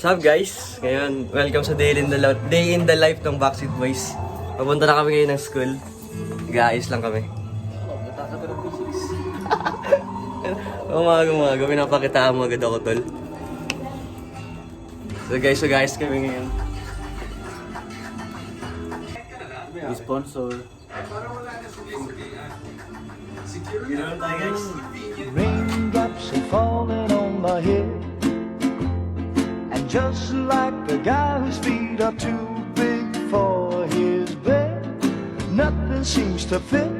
What's up guys? Ngayon, welcome sa day in the life ng Backseat Boys. Papunta na kami ngayon ng school. Nag-aayos lang kami. Umaga, pinapakitaan mo agad ako, tol. So guys, kami ngayon. May sponsor. Ganoon tayo guys. Raindrops are falling on my head, and just like the guy whose feet are too big for his bed, nothing seems to fit.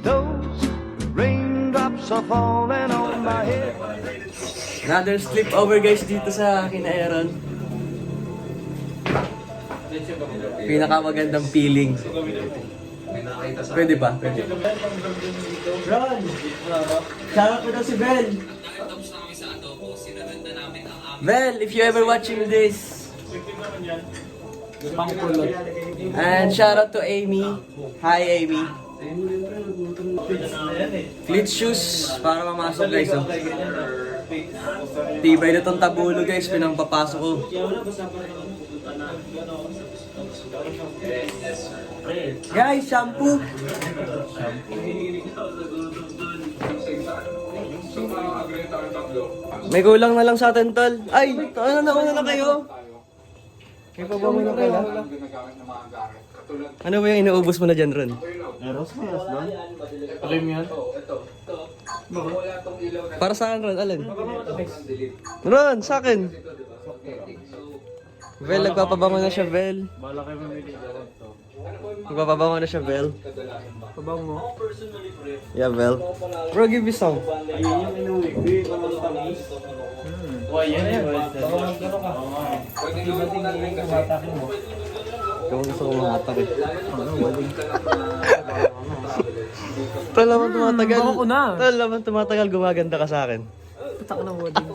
Those raindrops are falling on my head. Another sleepover guys dito sa akin, Aaron. Pinakamagandang feeling. Pwede ba? Pwede. Ron! Shoutout mo daw si Bel! Bel, if you ever watching this. And shoutout to Amy. Hi Amy. Cleat shoes para mamasok guys. Oh. Tibay na tong tabulo guys, pinampapasok ko. Guys, shampoo! May kulang na lang sa atin, tol. Ay, ano na kayo? May pabango na pala. Ano ba yung inuubos mo na dyan, Ron? Eros mo, Eros doon? Alim yan? Para sa akin, Ron, alin? Ron, sa akin. Vel, nagpapabango na siya, Vel. Bala kayo mamili dyan to. Nagpapabango na siya, Vel. Pabang mo? Yeah, Vel. Bro, give me some. Ayun yung inuwi. Why yan eh? Kung gusto ko mahatak eh. Tol naman tumatagal. Baka ko na. Tol naman tumatagal, gumaganda ka sa akin. Putak na wedding.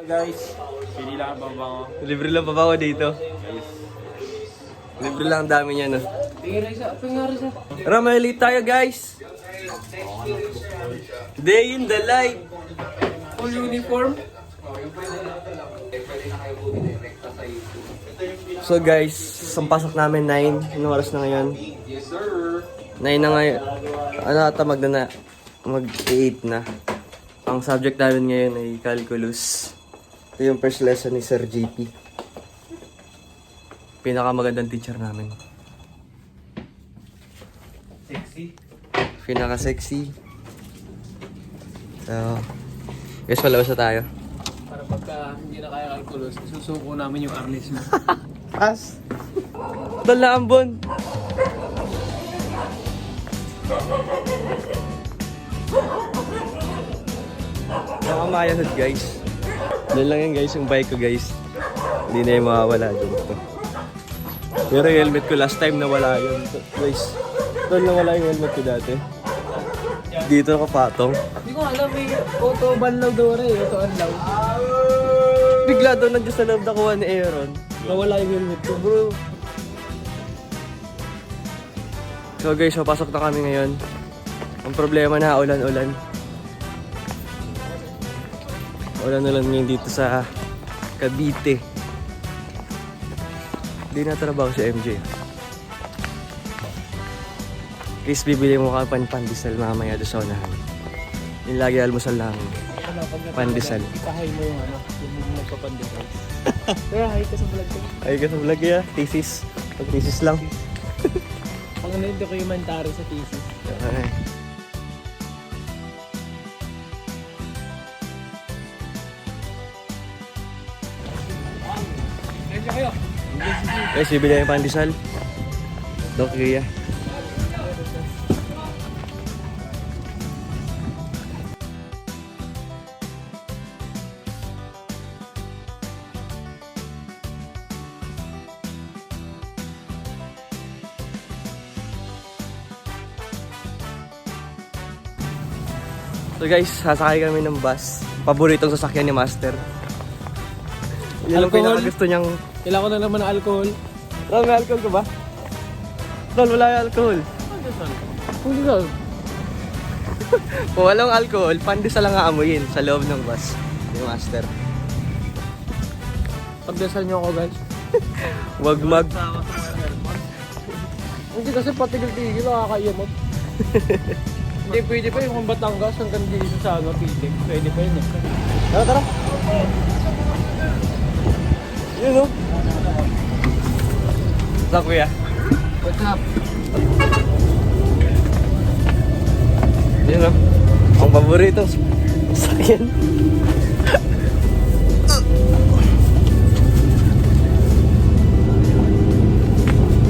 Guys, pili lang ang babango. Libre lang pa ba ako dito? Libre lang ang dami niya, no? Tara, mahilit tayo, guys! Day in the life! Full uniform? So guys, sa pasok namin 9. Anong oras na ngayon? 9 na ngayon. Ano ata mag-8 na. Ang subject namin ngayon ay calculus. Ito yung first lesson ni Sir JP. Pinakamagandang teacher namin. Sexy. Pinaka-sexy. So, guys, palabas na tayo. Para pagka hindi na kaya calculus, susuko namin yung arnis mo. Pass! Dala ambon! Nakamayanod guys. Doon lang yan guys, yung bike ko guys. Hindi na yung mawawala dito. Pero yung helmet ko last time nawala yun. Guys, doon nawala yung helmet ko dati. Dito nakapatong. Hindi ko alam, may auto banlaw daw rin, auto unlaw. Bigla doon nandiyan sa loob nakuha ni Aaron. Nawala yung helmet ko bro. So guys, papasok na kami ngayon. Ang problema na, ulan-ulan. Ulan-ulan ngayon dito sa Cavite. Hindi na trabaho si MJ. Chris, bibili mo ka pandesal mamaya doon sa unahan. Yung lagi almusal lang. Pandesal. Ikahay mo yung yung nagpapandesal. Kaya hi ka sa vlog ko. Ay ka sa vlog ya, thesis. Pag-thesis lang. Ang ano yung documentary sa thesis. Ay. Guys, bibili yung pandesal. Dok, Kuya. So guys, sasakay kami ng bus. Paboritong sasakyan ni Master. Yan ang Alcohol? pinakagusto niyang... Kailangan ko na naman ng alcohol. Tol, may alcohol ka ba? Tol, wala yung alcohol. Pandesal? Kung walang alcohol, pandesal lang aamuyin sa loob ng bus ni Master. Pagdasal nyo ako guys. Wag mag. Hindi kasi patigil-tigil, nakakayamot. Hindi pwede pa yung Batangas hanggang dito sa ano, Pitik. Pwede pa yun eh. Tara, tara. Yun o. Saan kuya? What's up? Yun o. Ang paboritong sakyan.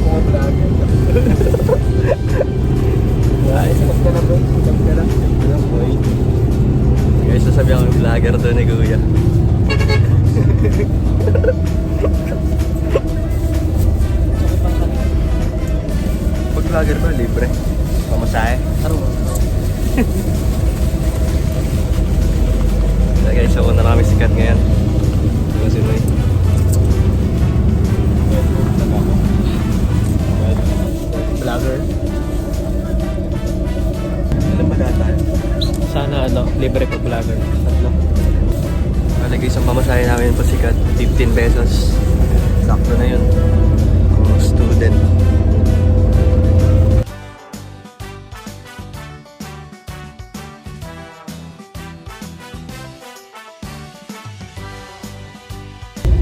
Mga vlogger. Sikat ka na bro, sikat ka na. Ano boy? Guys, sasabi ako yung vlogger doon ni kuya. Pag vlogger ba, libre. Pamasahe. Kaya guys, ako na kami sikat ngayon. Ano si Noy? Vlogger. Ano ba data? Sana ano, libre pag vlogger. Tatlo. Wala guys, ang pamasahe namin pa sikat. 15 pesos. Sakto na yun. Kung student.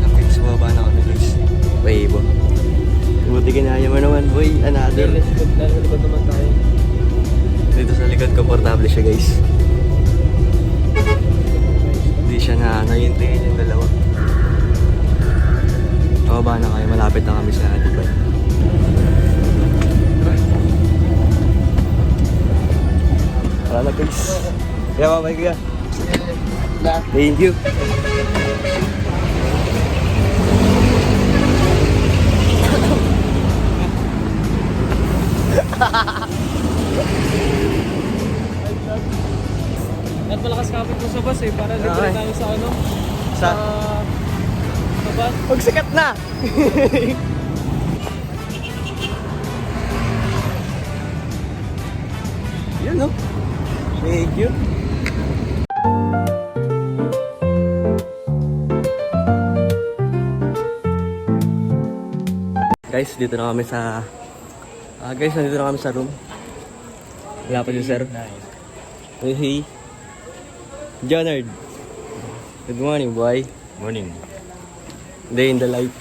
Okay, sa baba na kami guys. Weibo. Buti kinaya mo naman boy. Another. Nasa likod naman tayo. Dito sa likod, komportable siya guys. Hindi siya na nayintingin yung dalawa. Baba na kayo, malapit na kami sa Dubai. Wala na guys. Kaya babay kuya. Thank you. At malakas kapit mo sa bus eh, para libre Okay. tayo sa ano? Sa... Sa bus. Huwag sikat na! Yun no? Thank you. Guys, dito na kami sa... guys, nandito na kami sa room. Wala pa si sir. Hey. Jonard. Good morning, boy. Morning. Day in the life.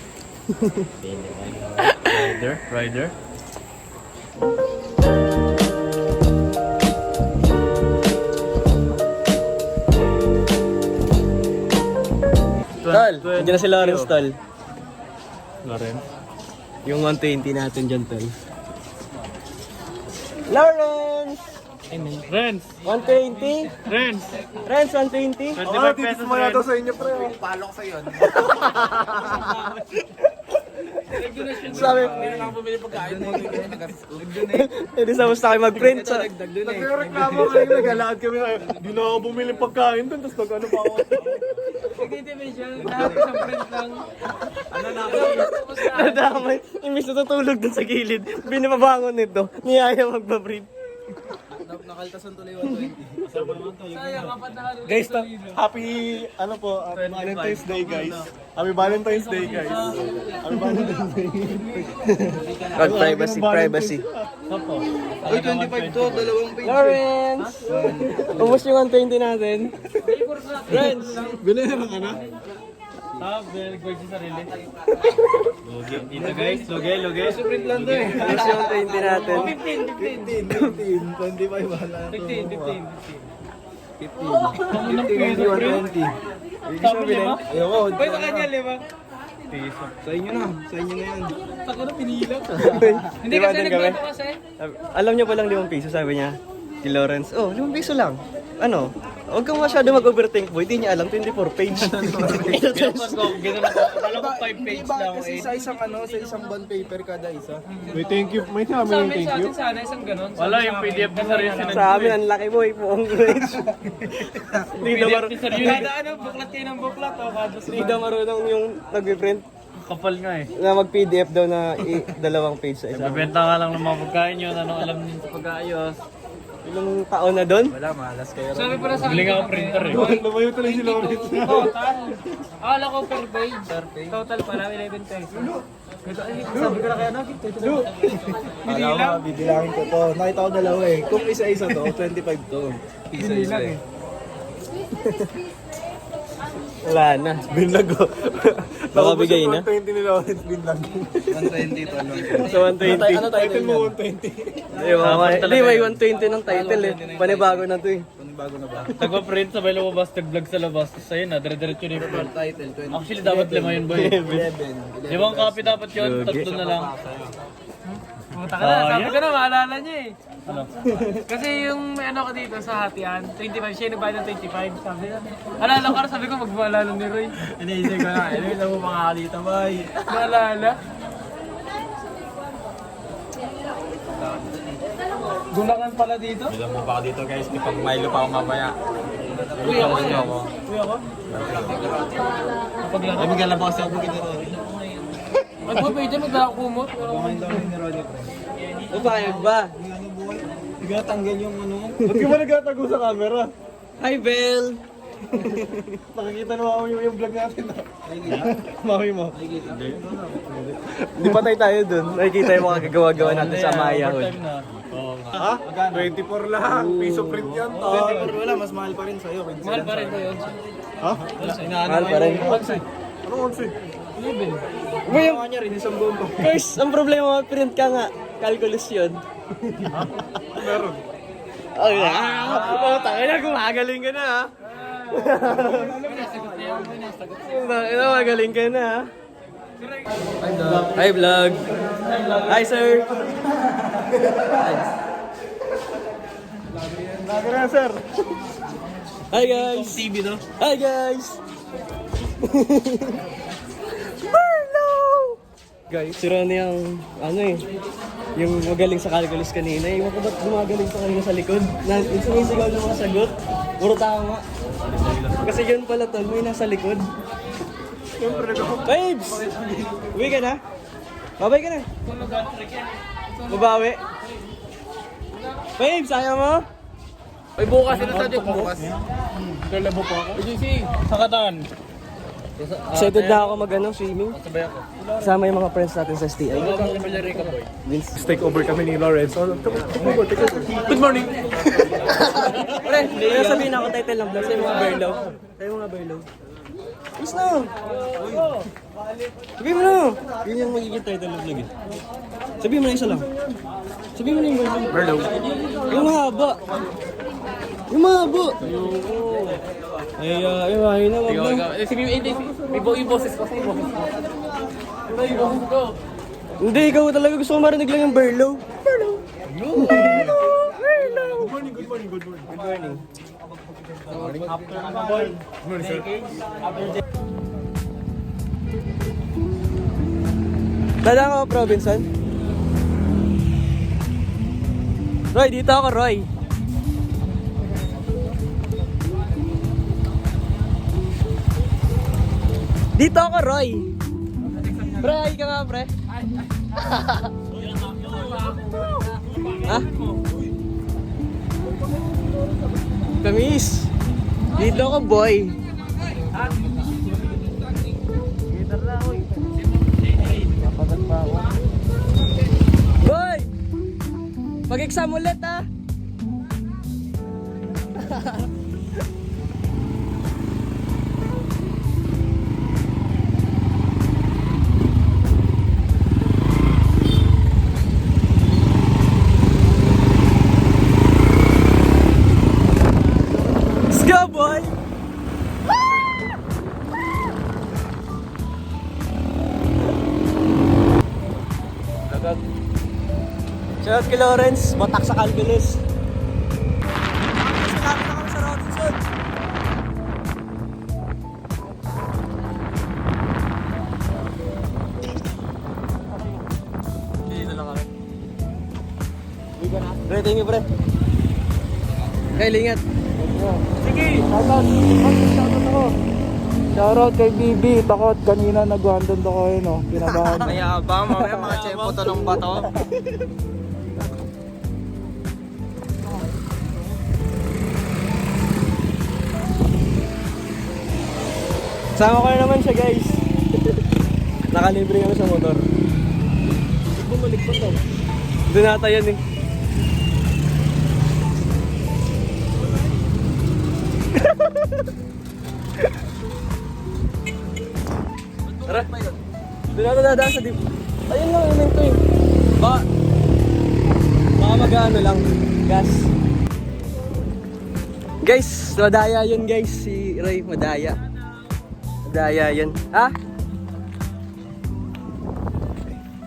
Rider. Tol, nandiyan na si Lawrence, tol. Lawrence. Yung 120 natin dyan, tol. Lawrence! Renz! 120? Renz! Renz, 120? 25 pesos rin. sa inyo pre. Sabi, hindi sa basta kayo mag-print. Nagreklamo kayo, nag-alaad kami na, di na ako bumili pagkain doon, tapos mag-ano pa ako. Nag-division, lahat isang print lang. Ano na ako? Nadamay. Imbis na tutulog dun sa gilid. Binababangon nito. Niyaya magpa-print. Nakaltasan tuloy 120. Sayang, apat na ano. Guys, happy Valentine's Day, guys. Happy Valentine's Day, guys. Happy Valentine's Day. God, privacy. Uy, 25 to, dalawang page. Lawrence! Ubus yung 120 natin. Friends! Binayaran ka na? Nag-work sa sarili. Lugi. Dito guys, lugi. Print lang to eh. Ubus yung 120 natin. 15, 25 wala. 120. Sabi lima? Ayoko. Uy, sa kanya, lima. Sa inyo na. Sa inyo na yan. Taka na, pinila. Hindi Di ba kasi dun kami? nagbato kasi. Alam niyo palang 5 piso, sabi niya. Si Lawrence, 5 piso lang. Ano? Huwag kang masyado mag-overthink, boy. Di niya alam, 24 page. Ganun ako. Akala ko 5 page lang. Kasi sa isang sa isang bond paper kada isa. Wait, thank you. May sinabi Sa yung amin, thank sa you. atin sana, isang ganon. Wala yung PDF na sarili Sa amin, ang laki, boy. Puong grades. Hindi daw Kada ano, buklat kayo ng buklat. O, kada Hindi daw marunong yung nag-print Kapal nga eh. na mag-PDF daw na 2 page sa isa. Bebenta ka lang ng mga pagkain yun. Anong alam niyo sa pag-aayos? Ilang taon na doon? Wala, malas kayo. Sabi pala sa Galing ako printer eh. Lumayo tuloy si Lawrence. Total. Akala ko per page. Total pala, 11 pesos. Sabi ko na kaya nakit. Alam mo, bibilangin ko to. Nakita ko dalawa eh. Kung isa-isa to, 25 to. Isa-isa eh. Wala na. Binlag ko. Baka bigay na. 120 ni Lawrence, binlag. 120 to lang. Sa 120. Ano title mo 120? Hindi, may 120 ng title eh. Panibago na to eh. Bago na ba? Nagpa-print sabay lumabas, nag-vlog sa labas. Sa'yo na, dire-diretso na yung Title, 20. Actually, dapat 5 yun, boy. 11. 5 copy dapat yun, Lugi. 3 na lang. Puta ka na, sabi ko na, maalala niya eh. Ano? Kasi yung may ano ko dito sa hatian, 25, siya yung nagbayad ng 25, sabi na. Alala ko, sabi ko magmaalala ni Roy. Iniisip ko na, ano mo mga dito, boy? Maalala. Gulangan pala dito? Bilang mo pa ako dito guys, may pag Milo pa ako mamaya. Uy, ako Uy, yan. ako. Uy, ako? Kapag lang. Ay, bigyan lang ba kasi ako bigyan ni Ronnie? Ay, po, pwede magkakumot. Kumain daw ni Ronnie, pre. Papayag ba? Bigyan tanggal yung ano. Ba't ka ba nagtatago sa camera? Hi, Bel! Nakikita na mami mo yung vlog natin. Mami mo. Hindi patay tayo dun. Nakikita yung mga kagawa-gawa natin sa Maya Hall. Overtime na. Oo nga. Ha? 24 lang. Piso print yan to. 24 wala, mas mahal pa rin sa'yo. Mahal pa rin ko yun. Ha? Mahal pa rin. Anong 11? Uy, Ano niya rin, isang buong pa. First, ang problema, print ka nga. Calculus yun. Meron. Oh, oh, tangina, gumagaling ka na ha. Tangina, magaling ka na ha. Hi, vlog. Hi, sir. Lagi na, sir. Hi, guys. TV no? Hi, guys. Marlo! Guys, si Ronnie ang, ano eh, yung magaling sa calculus kanina. Yung ko ba't gumagaling sa kanina sa likod? Na, yung sumisigaw ng mga sagot. Puro tama. Kasi yun pala tol, may nasa likod. Babes! Uwi ka na? Babay ka na? Babawi? Babes, ayaw mo? Ay, bukas ito sa joke bukas. Kalabo pa ako. JC, sa Katan. Excited na ako mag-ano, swimming. Sabay ako. Kasama yung mga friends natin sa STI. Malari ka, boy. Vince. Take over kami ni Lawrence. Good morning. Pre, kaya sabihin ako title ng vlog sa mga Berlaw. Tayo mga Berlaw. Please na! Sabihin mo na! Yun yung magiging title ng vlog eh. Sabihin mo na isa lang. Sabihin mo na yung Berlaw. Yung mahaba. Yung mahaba. Ay, ayun na, wag na. May boses ko. May boses ko. Hindi, ikaw talaga gusto ko marinig lang yung Berlaw. Berlaw. Berlaw. Berlaw. Good morning. Good morning. Dala ko, Robinson. Roy, dito ako, Roy. Dito ako, Roy. Pre, ay ka nga, pre. Ha? Kamis. Dito ako, boy. Boy! Mag-exam ulit, ha? Let's go, boy! Shoutout kay Lawrence, batak sa calculus. Salamat na kami sa Robinson. Dito lang kami. Pre, thank you, pre. Kay lingat. Sige! Shoutout ako. Shoutout kay Bibi. Takot kanina nag-100 ako yun, oh. Kinabahan. Mayabang, mamaya mga tsempo to ng bato. Sama ko na naman siya guys. Nakalibre kami sa motor. Bumalik pa to. Doon nata yan eh. Tara. Doon nata dadaan sa dip. Ayun lang, yun ito eh. Baka mag-ano lang. Gas. Guys, madaya yun guys. Si Ray, madaya. Madaya yun. Ha?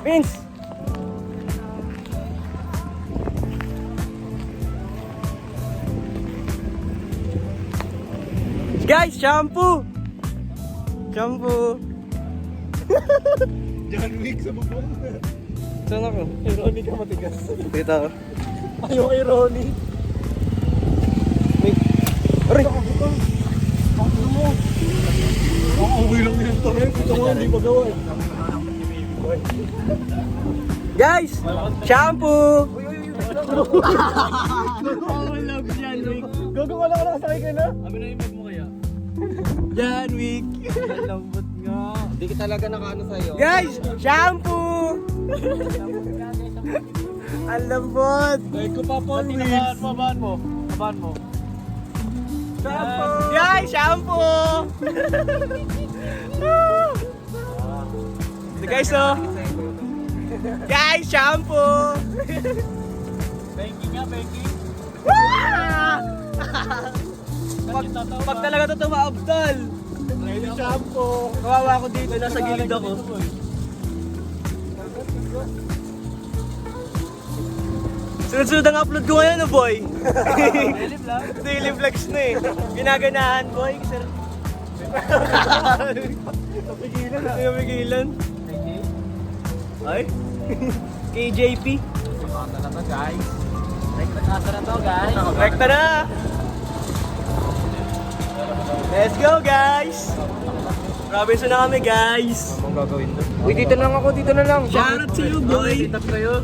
Vince! Guys, shampoo! Shampoo! John Wick sa bubong. Saan ako? Irony ka matigas. Dito ako. Ayaw irony. May... Aray! Ano mo? Ang uwi lang nila ito ngayon. Ito nga, hindi magawa eh. Guys! Shampoo! Gago ka lang nakasakay ka na. John Wick! Lambot nga. Hindi ka talaga nakaano sa'yo. Guys! Shampoo! Ang lambot! Ay ko pa Paul Wills. Mabaan mo. Shampoo! Guys! Shampoo! Ito guys oh! Guys! Shampoo! Banking nga, banking. Pag talaga ito maabdal! Ready shampoo. Kawawa ako dito, nasa gilid ako. Sunod-sunod ang upload ko ngayon, oh boy. Daily vlogs na eh. Ginaganahan, boy. Sir. Napigilan na. Napigilan. Ay? KJP. Rekta na to guys. Rekta na to guys. Rekta na! Let's go, guys! Robinson na kami, guys! Anong gagawin doon? Uy, dito na lang ako, dito na lang. Shoutout to you, boy!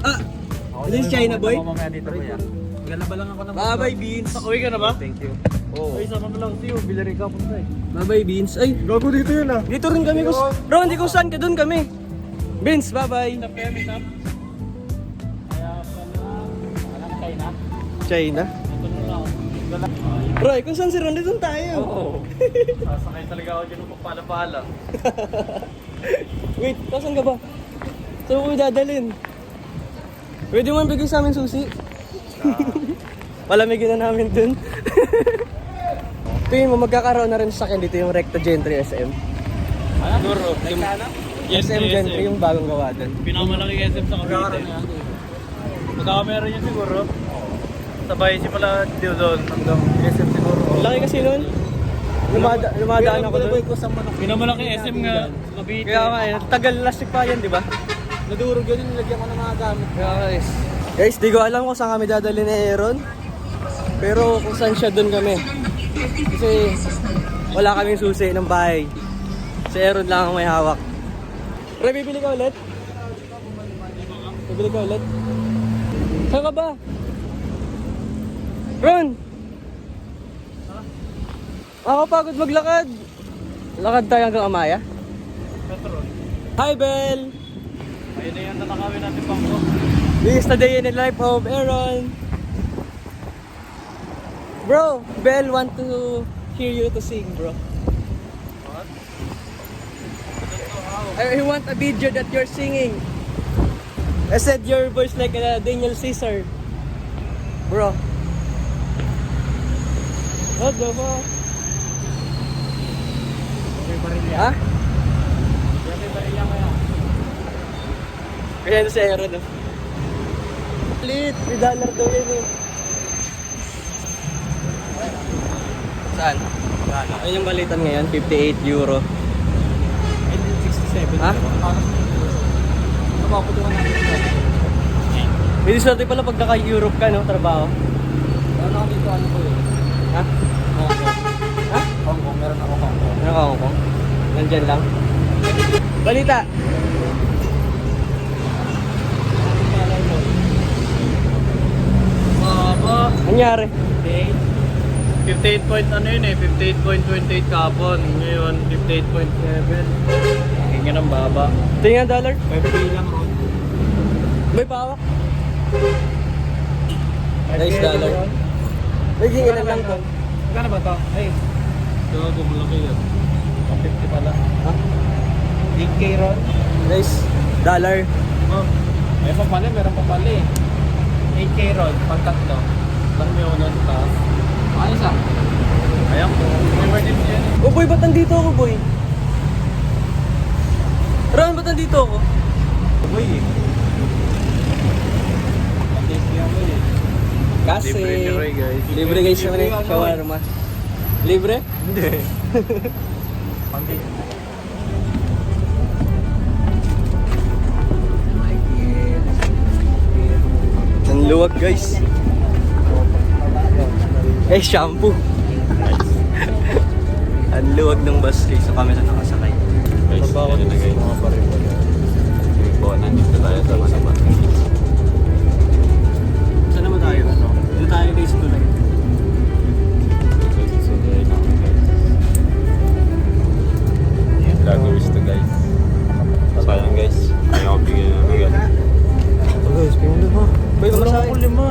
Ah! This is China, boy? Mamaya dito kuya. Galaba lang ako ng Bye-bye, Beans! Uwi ka na ba? Thank you. Oh. Uy, sama mo lang tiyo. Bilari ka punta eh. Bye-bye, Beans! Ay! Gago dito yun ah. Dito rin kami. Bro, hindi kung saan ka, doon kami. Beans, bye-bye! Kaya pala, alam China. China? Ito na lang. Bro, kung saan si Ron, doon tayo. Oo. Sasakay talaga ako dyan ng pagpala-pala. Wait, saan ka ba? Saan ko dadalhin? Pwede mo bigay sa amin susi? Palamigin na namin dun. Tingin mo, magkakaroon na rin sa akin dito yung Recto Gentry SM. Siguro. SM Gentry yung bagong gawa dun. Pinakamalaki SM sa Cavite. Magkakamera yun siguro. Sabay simula dito doon hanggang SM siguro. Laki kasi nun. Lumadaan ako dun. Pinakamalaki SM nga sa Cavite. Kaya nga eh, tagal lastik pa yan, di ba? Nadurog yun, nilagyan ko ng mga gamit. Kaya guys. Guys, di ko alam kung saan kami dadali ni Aaron. Pero kung saan siya dun kami. Kasi wala kaming susi ng bahay. Si Aaron lang ang may hawak. Pre, bibili ka ulit? Bibili ka ulit? Saan ka ba? Ron! Ako pagod maglakad. Lakad tayo hanggang Amaya. Petrol. Hi, Belle! Ayun na yan, natakawin natin bangko. This is the day in the life of Aaron. Bro, Belle want to hear you to sing, bro. What? I want a video that you're singing. I said your voice like Daniel Caesar. Bro. What the fuck? May barilya. Ha? May barilya kaya. Kaya si Aaron. Lit, $3 daw yun eh. Saan? Ayun yung balitan ngayon, €58. 67. Ha? Napaputuan natin. May swerte pala pag naka-Europe ka, no? Trabaho. Meron ako dito, ano ko yun? Ha? Hong Kong. Ha? Hong Kong, meron ako Hong Kong. Ano ka, Hong Kong? Nandyan lang. Balita! Baba. Nangyari? Day. 58 point ano yun eh, 58.28 kapon. Ngayon, 58.7. Tingin ang baba. Tingnan dollar. 5K lang ron. May pawak. Nice dollar. Naging ilan lang to. Magkano ba to? Ay, Gago, malaki yan. 50 pala. Ha? 8K ron? Nice dollar. Oh. Meron pa pala eh. 8K ron, pag tatlo. Lang may ako ng taas. Ano isa? Ayan po. May margin yan. Oh boy, ba't nandito ako boy? Ron, ba't nandito ako? Boy eh. Pati ako eh. Kasi Libre ni Roy, guys. Libre guys naman eh, shawarma. Libre? Hindi. Ang luwag guys. Eh, shampoo. Ang luwag ng bus guys. So kami na nakasakay. Guys, ano na guys. Mga pare-pare. Po, nandito tayo sa Manaba. Saan naman tayo? Dito tayo guys tulay. Vloggers to guys. Sayang guys. Ayaw ko bigyan ng regalo. Oh guys, pinuli mo. Boy, mamasahe. lima.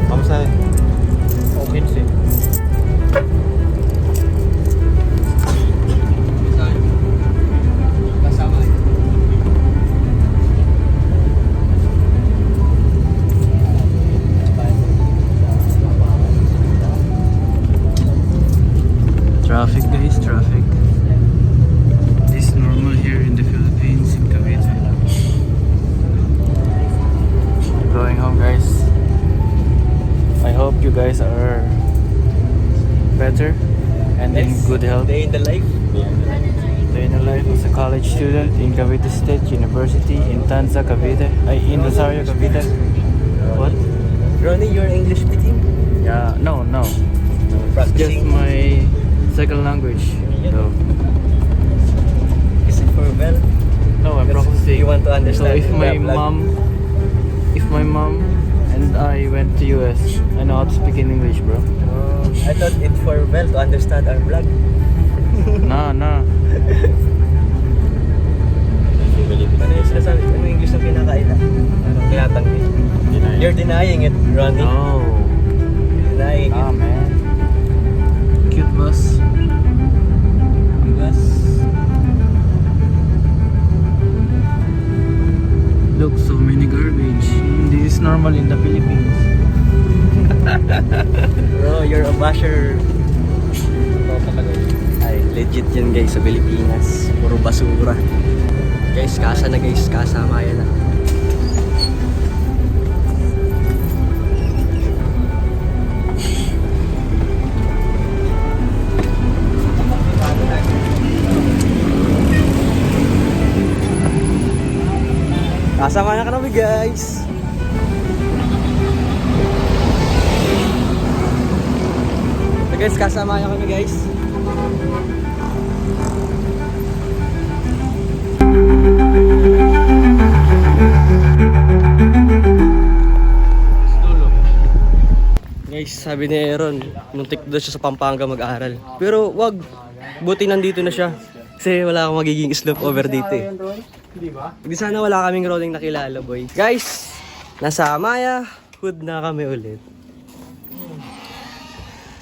Pamasahe. Okay siya. Kasama eh. Traffic guys, traffic. This is normal here in the Philippines, in Cavite. Going home guys. I hope you guys are better and in good health. Day in the life. Day in the life as a college student in Cavite State University in Tanza, Cavite. In Rosario, Cavite. What? Ronnie, you're English speaking? Yeah, no. Just Practicing. my second language. So, Is it for well? no, I'm practicing. You want to So understand if my the vlog? mom and I went to US, I know how to speak in English, bro. I thought it's for well to understand our vlog. Nah. Ano yung sinasabi? Ano yung English na pinakain ah? Anong tinatanggit? You're denying it, Ronnie. No. You're denying Nah, it. man. Cute bus. Yes. Look, so many garbage. This is normal in the Philippines. Bro, you're a basher. Ay, legit yan guys sa Pilipinas. Puro basura. Guys, kasa na guys. Kasama yan na. Kasama na kami guys. So guys, kasama na kami guys. Guys, sabi ni Aaron, muntik daw siya sa Pampanga mag-aaral. Pero wag, buti nandito na siya. Kasi wala akong magiging slope over dito eh. Hindi sana wala kaming rolling nakilala, boy. Guys, nasa Amaya Hood na kami ulit.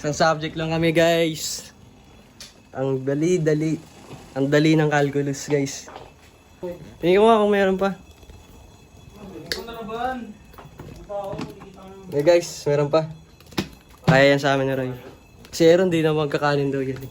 Isang subject lang kami, guys. Ang dali. Ang dali ng calculus, guys. Tingin ko nga kung meron pa. Eh guys, meron pa. Kaya yan sa amin ni Roy. Si Aaron di na magkakanin daw yan.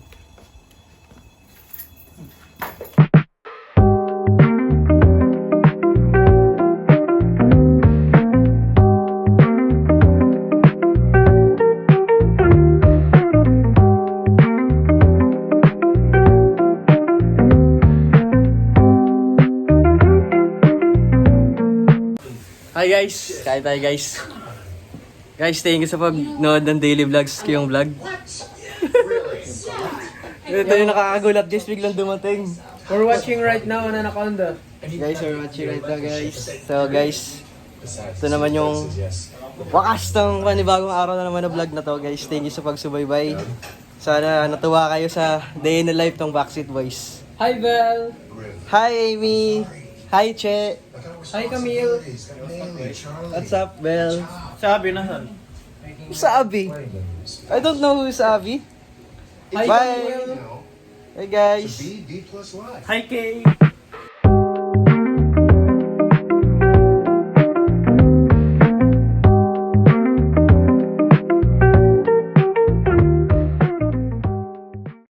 Hi guys! Kain tayo guys. Guys, thank you sa pag-nood ng daily vlogs ko yung vlog. Ito yung nakakagulat guys, biglang dumating. We're watching right now on Anaconda. Guys, we're watching right now guys. So guys, ito naman yung Wakas ng panibagong araw na naman na vlog na to guys. Thank you sa pagsubaybay. Sana natuwa kayo sa day in the life ng Backseat Boys. Hi, Belle! Hi Amy! Hi Che! Hi, Camille! What's up Bel? Sabi na saan? Who's Abby? I don't know who's Abby. Hi, Bye! Camille! Hey guys! Hi, Kay!